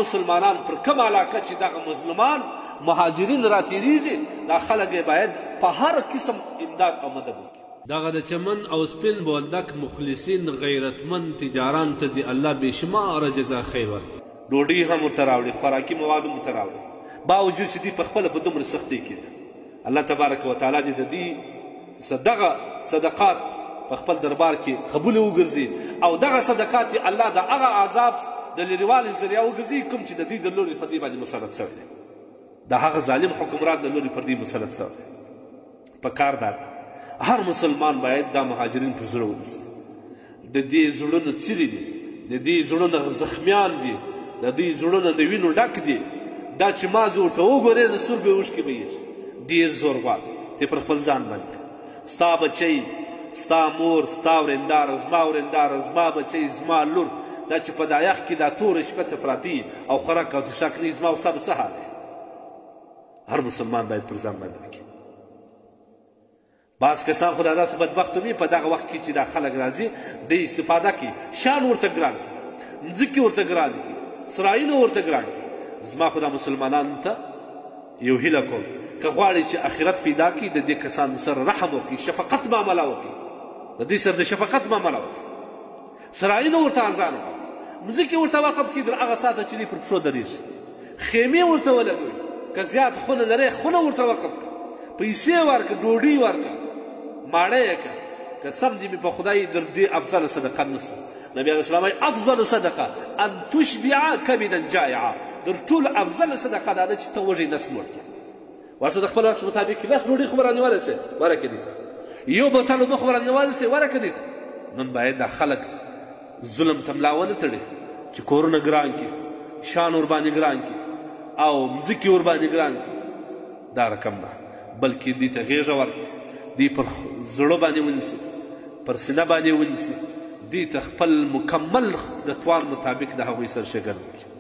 مسلمانان پر کومه علاقه چې دغه مظلومان مهاجرین راتېرېږي دا خلک یې باید په هر قسم امداد او مدد وکړي. دغه د چمن او سپین بولدک مخلصین غیرتمند تجاران ته دې الله بېشماره جزا خیر ورکړي. ډوډۍ هم ورته راوړي، خوراکي مواد هم ورته راوړي، باوجود چې دوی پخپله په دومره سختۍ کې دي. الله تبارک وتعالی دې د دې دغه صدقات په خپل دربار کې قبول وګرځي او دغه صدقات یې الله د هغه عذاب د لرېوالي ذریعه وګرځي کوم چې د دوی د لورې په دې باندې مسلط شوی دی، د هغه ظالم حکمران د لورې پر دې مسلط شوی دی. په کار دا هر مسلمان باید دا مهاجرین په زړه ونیسي. د دې زړونه څیرې دي، د دې زړونه زخمیان دي، د دې زړونه د وینو ډک دي. دا چې ما زه ورته وګورې د سترګو یې اوښکې بهیږي. ډېر زور غواړي ته پر خپل ځان باندې کړه. ستا بچی، ستا مور، ستا ورېنداره، زما ورېنداره، زما بچی، زما لور، دا چې په دا یخ کې دا توره شپه ته پراته او خوراک او څښاک نه وي، زما او ستا به څه حال دی؟ هر مسلمان باید پر ځان باندې وکړي. بعض کسان خو دا داسې بدبخت وي په دغه وخت کې چې دا خلک راځي د استفاده کوي، شان ورته ګران کړي، مځکې ورته ګران کړي، سرایونه ورته ګران کړي. زما خو دا مسلمانانو ته یو هیله کوم که غواړئ چې آخرت پیدا کړي د دې کسانو سره رحم وکړي، شفقت معامله وکړي، د دوی سره د شفقت معامله وکړي، سرایونه ورته ارزانه کړي، مځکې ورته وقف کړي تر هغه ساعته چې دوی پر پښو درېږي، خیمې ورته ولګوي، که زیات خونه لرئ خونه ورته وقف کړه، پیسې ورکړه، ډوډۍ ورکړه، ماړه یې کړه. که سم دې مې په خدای در دې افضل صدقه نشته. نبي علیه السلام وایي افضل صدقه ان تشبع کبدا جائعا، در ټولو افضل صدقه دا ده چې ته وږی نس موړ کړې. ورسره د خپل وس مطابق لس ډوډۍ خو به رانیولی سې ورکړې دې ته، یو بوتل اوبه خو به رانیولی سې ورکړې دې ته. نن باید دا خلک ظلم ته ملا ونه تړي چې کورونه ګران کړي، شان ورباندې ګران کړي او مځکې ورباندې ګران کړي. دا رقم نه، بلکې دوی ته غېږه ورکړي، دوی پر زړه باندې ونیسي، پر سینه باندې ونیسي، دوی ته خپل مکمل د توان مطابق د هغوی سرښېګڼه وکړي.